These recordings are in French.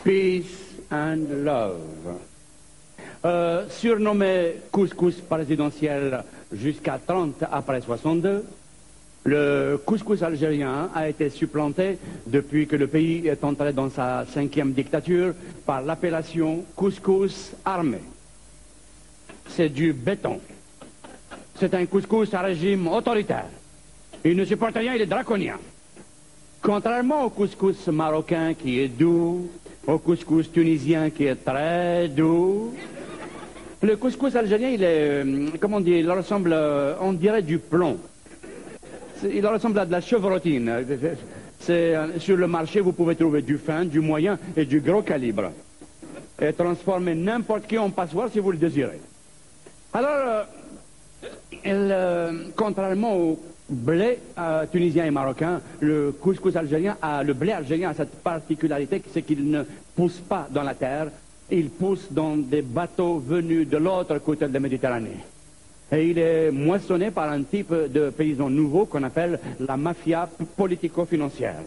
Peace and love. Surnommé couscous présidentiel jusqu'à 30 après 62, le couscous algérien a été supplanté depuis que le pays est entré dans sa 5e dictature par l'appellation couscous armé. C'est du béton. C'est un couscous à régime autoritaire. Il ne supporte rien, il est draconien. Contrairement au couscous marocain qui est doux, au couscous tunisien qui est très doux, le couscous algérien, il est, comment on dit, il ressemble, on dirait du plomb. Il ressemble à de la chevrotine. Sur le marché, vous pouvez trouver du fin, du moyen et du gros calibre. Et transformer n'importe qui en passoire si vous le désirez. Alors, contrairement au blé tunisien et marocain, le couscous algérien, le blé algérien a cette particularité, c'est qu'il ne pousse pas dans la terre, il pousse dans des bateaux venus de l'autre côté de la Méditerranée. Et il est moissonné par un type de paysans nouveaux qu'on appelle la mafia politico-financière.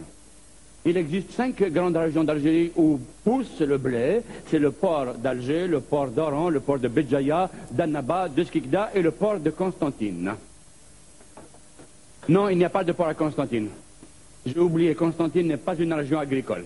Il existe 5 grandes régions d'Algérie où pousse le blé. C'est le port d'Alger, le port d'Oran, le port de Béjaïa, d'Annaba, de Skikda et le port de Constantine. Non, il n'y a pas de port à Constantine. J'ai oublié, Constantine n'est pas une région agricole.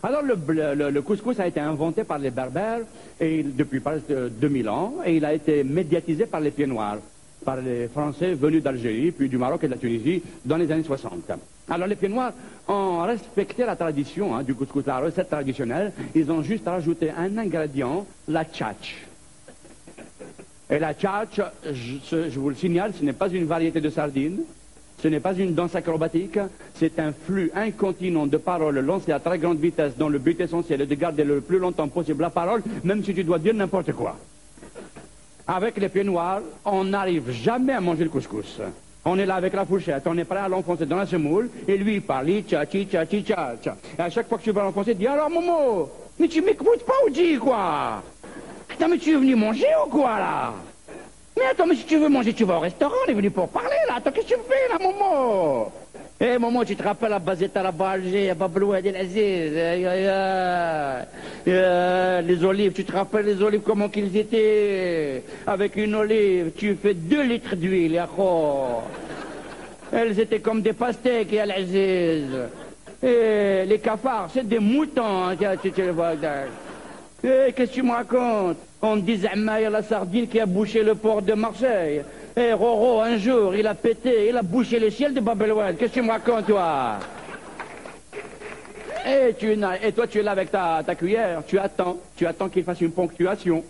Alors le couscous a été inventé par les Berbères et depuis presque 2000 ans et il a été médiatisé par les pieds noirs, par les Français venus d'Algérie, puis du Maroc et de la Tunisie dans les années 60. Alors les pieds noirs ont respecté la tradition du couscous, la recette traditionnelle. Ils ont juste rajouté un ingrédient, la tchatch. Et la tchatch, je vous le signale, ce n'est pas une variété de sardines. Ce n'est pas une danse acrobatique, c'est un flux incontinent de paroles lancées à très grande vitesse dont le but essentiel est de garder le plus longtemps possible la parole, même si tu dois dire n'importe quoi. Avec les pieds noirs, on n'arrive jamais à manger le couscous. On est là avec la fourchette, on est prêt à l'enfoncer dans la semoule, et lui il parle, tcha, tcha, tcha, tcha. Et à chaque fois que tu vas l'enfoncer, il dit, alors Momo, mais tu m'écoutes pas ou dis quoi? Putain, mais tu es venu manger ou quoi là? Mais attends, mais si tu veux manger, tu vas au restaurant, on est venu pour parler, là. Attends, qu'est-ce que tu fais, là, Momo? Eh, Momo, tu te rappelles la Bazeta, la Alger, à Babloued El Aziz, les olives, tu te rappelles les olives, comment qu'ils étaient? Avec une olive, tu fais 2 litres d'huile, yako. Elles étaient comme des pastèques, El Aziz. Et les cafards, c'est des moutons, tu les vois. Eh, qu'est-ce que tu me racontes? On disait Maïr la sardine qui a bouché le port de Marseille. Eh, Roro, un jour, il a pété, il a bouché le ciel de Babeloued. Qu'est-ce que tu me racontes, toi? Et toi, tu es là avec ta cuillère, tu attends qu'il fasse une ponctuation,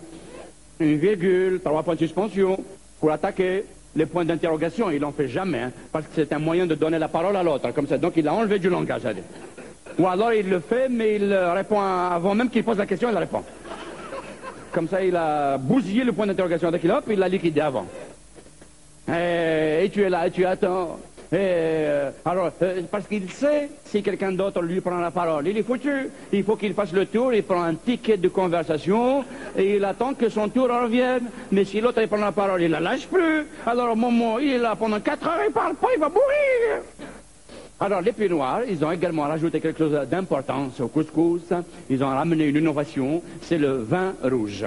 une virgule, 3 points de suspension, pour attaquer. Les points d'interrogation, il n'en fait jamais, parce que c'est un moyen de donner la parole à l'autre, comme ça. Donc il a enlevé du langage, allez. Ou alors il le fait, mais il répond avant même qu'il pose la question, il répond. Comme ça, il a bousillé le point d'interrogation. Dès qu'il hop, il l'a liquidé avant. Et tu es là, et tu attends. Alors, parce qu'il sait, si quelqu'un d'autre lui prend la parole, il est foutu. Il faut qu'il fasse le tour, il prend un ticket de conversation, et il attend que son tour revienne. Mais si l'autre prend la parole, il la lâche plus. Alors au moment, il est là pendant 4 heures, il parle pas, il va mourir. Alors, les pieds noirs, ils ont également rajouté quelque chose d'importance au couscous. Ils ont ramené une innovation, c'est le vin rouge.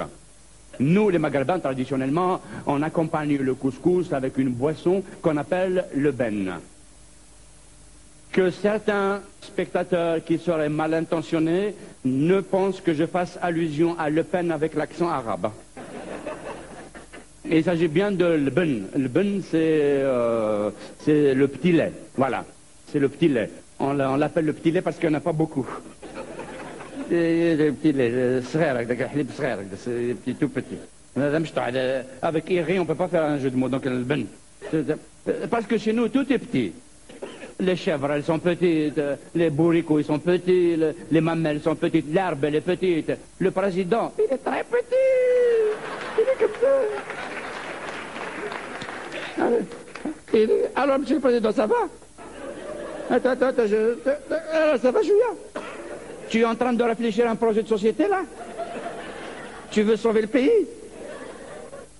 Nous, les Maghrébins, traditionnellement, on accompagne le couscous avec une boisson qu'on appelle le ben. Que certains spectateurs qui seraient mal intentionnés ne pensent que je fasse allusion à Le Pen avec l'accent arabe. Il s'agit bien de le ben. Le ben, c'est le petit lait. Voilà. C'est le petit lait. On l'appelle le petit lait parce qu'il n'y en a pas beaucoup. Le petit lait, c'est tout petit. Avec Iri, on ne peut pas faire un jeu de mots, donc le ben. Parce que chez nous, tout est petit. Les chèvres, elles sont petites, les bourricots, ils sont petits, les mamelles sont petites, l'herbe, elle est petite. Le président, il est très petit. Il est comme ça. Alors, monsieur le président, ça va? Attends, ça va, Julien? Tu es en train de réfléchir à un projet de société, là? Tu veux sauver le pays?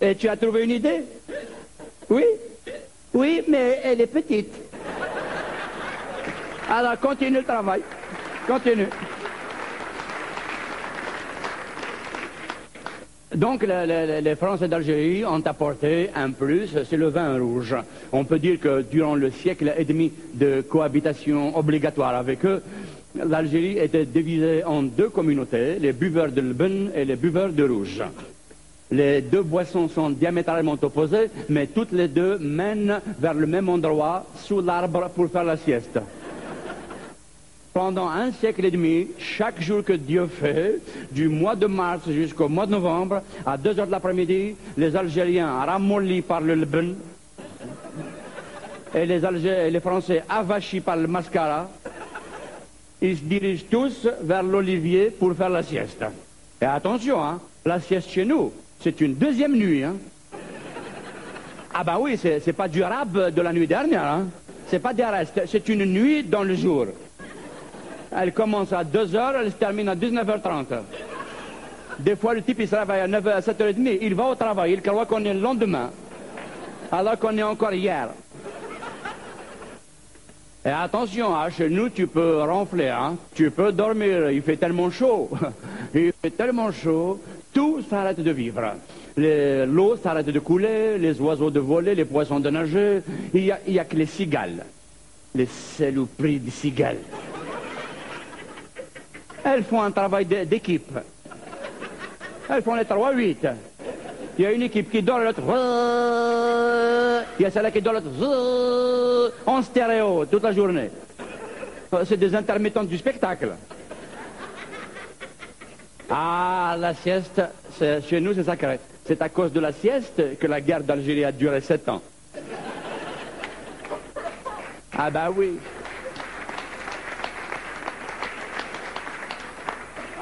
Et tu as trouvé une idée? Oui? Oui, mais elle est petite. Alors, continue le travail. Continue. Donc les Français d'Algérie ont apporté un plus, c'est le vin rouge. On peut dire que durant le siècle et demi de cohabitation obligatoire avec eux, l'Algérie était divisée en deux communautés, les buveurs de l'Ben et les buveurs de rouge. Les deux boissons sont diamétralement opposées, mais toutes les deux mènent vers le même endroit, sous l'arbre, pour faire la sieste. Pendant un siècle et demi, chaque jour que Dieu fait, du mois de mars jusqu'au mois de novembre, à 2 heures de l'après-midi, les Algériens ramollis par le Lben et les Français avachis par le mascara, ils se dirigent tous vers l'olivier pour faire la sieste. Et attention, hein, la sieste chez nous, c'est une deuxième nuit. Hein. Ah ben oui, c'est pas du rab de la nuit dernière. Hein. C'est pas des restes, c'est une nuit dans le jour. Elle commence à 2 heures, elle se termine à 19h30. Des fois, le type, il se réveille à 9h, à 7h30, il va au travail, il croit qu'on est le lendemain, alors qu'on est encore hier. Et attention, hein, chez nous, tu peux ronfler, hein, tu peux dormir, il fait tellement chaud. Il fait tellement chaud, tout s'arrête de vivre. L'eau s'arrête de couler, les oiseaux de voler, les poissons de nager. Il y a que les cigales, les saloperies de cigales. Elles font un travail d'équipe. Elles font les 3-8. Il y a une équipe qui dort, l'autre... Il y a celle-là qui dort, l'autre... En stéréo, toute la journée. C'est des intermittents du spectacle. Ah, la sieste, chez nous, c'est sacré. C'est à cause de la sieste que la guerre d'Algérie a duré 7 ans. Ah bah oui.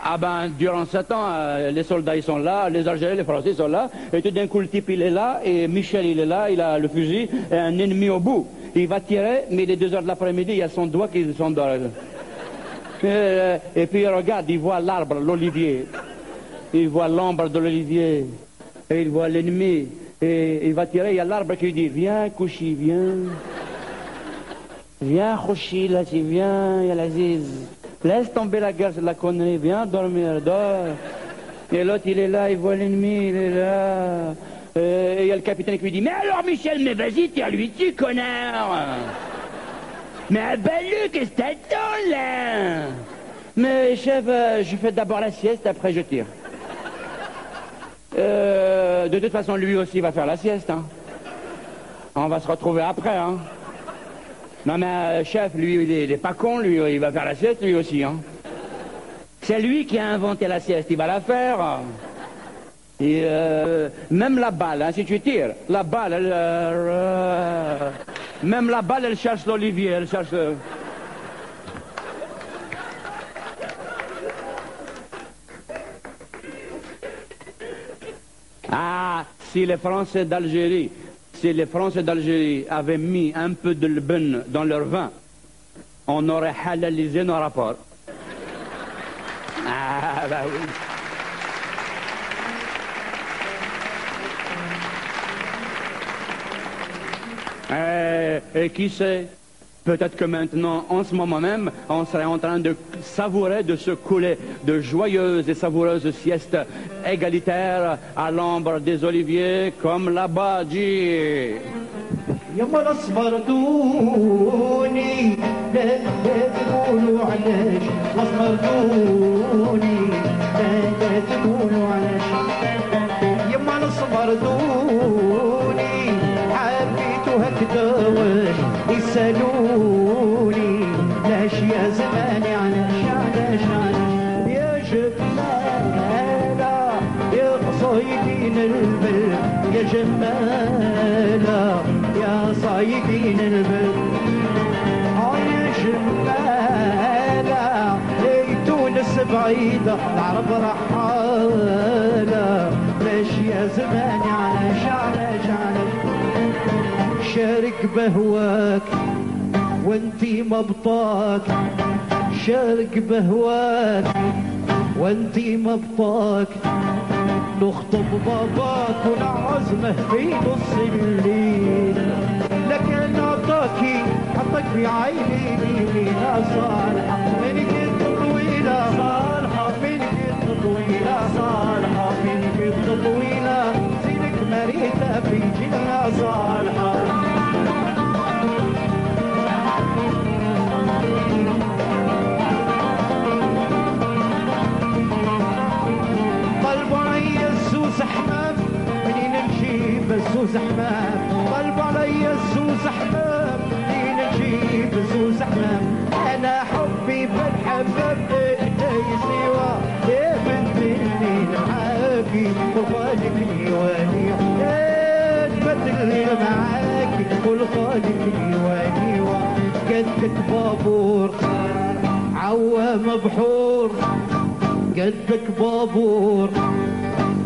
Ah ben, durant 7 ans, les soldats, ils sont là, les Algériens, les Français, ils sont là, et tout d'un coup, le type, il est là, et Michel, il est là, il a le fusil, et un ennemi au bout. Il va tirer, mais il est 2 heures de l'après-midi, il y a son doigt qui s'endort. Et puis, il regarde, il voit l'arbre, l'olivier. Il voit l'ombre de l'olivier, et il voit l'ennemi, et il va tirer, il y a l'arbre qui lui dit, viens, Kouchi, viens. Viens, Kouchi, là, tu viens, il y a l'Aziz. Laisse tomber la guerre, c'est de la connerie, viens dormir, dors. Et l'autre, il est là, il voit l'ennemi, il est là. Et il y a le capitaine qui lui dit, mais alors Michel, mais vas-y, tire-lui-tu, connard. Mais abat-le, qu'est-ce que t'attends, là? Mais chef, je fais d'abord la sieste, après je tire. De toute façon, lui aussi va faire la sieste, hein. On va se retrouver après, hein. Non mais chef, lui, il est pas con, lui, il va faire la sieste, lui aussi, hein. C'est lui qui a inventé la sieste, il va la faire. Et même la balle, hein, si tu tires, la balle, même la balle, elle cherche l'olivier, elle cherche... Ah, si les Français d'Algérie avaient mis un peu de l'Ben dans leur vin, on aurait halalisé nos rapports. Ah, bah oui. Et qui sait, peut-être que maintenant, en ce moment même, on serait en train de savourer, de se couler de joyeuses et savoureuses siestes égalitaires à l'ombre des oliviers, comme là-bas dit. يما صبرتوني لا تقولوا علاش ما صبرتوني لا تقولوا علاش يما صبرتوني حبيتو هكذا واش يسالوني لاش يا زماني علاش يا جمالة يا صايدين البل يا جمالة يا صايدين البل يا جمالة يا تونس بعيدة العرب رحالة ليش يا زماني علاش شارك بهواك وانتي مبطاك شارك بهواك وانتي مبطاك نخطب باباك ونعزمه في نص الليل لكن عطاكي حطك في عيني يا صالحة من قد طويلة صالحة من قد طويلة صالحة من قد وزحمة أنا حبي بالحباب سوا يا بنت اللي معاكي وخالك ديواني تبت اللي معاكي والخالك ديواني قدك بابور عوام بحور قدك بابور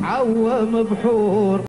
عوام بحور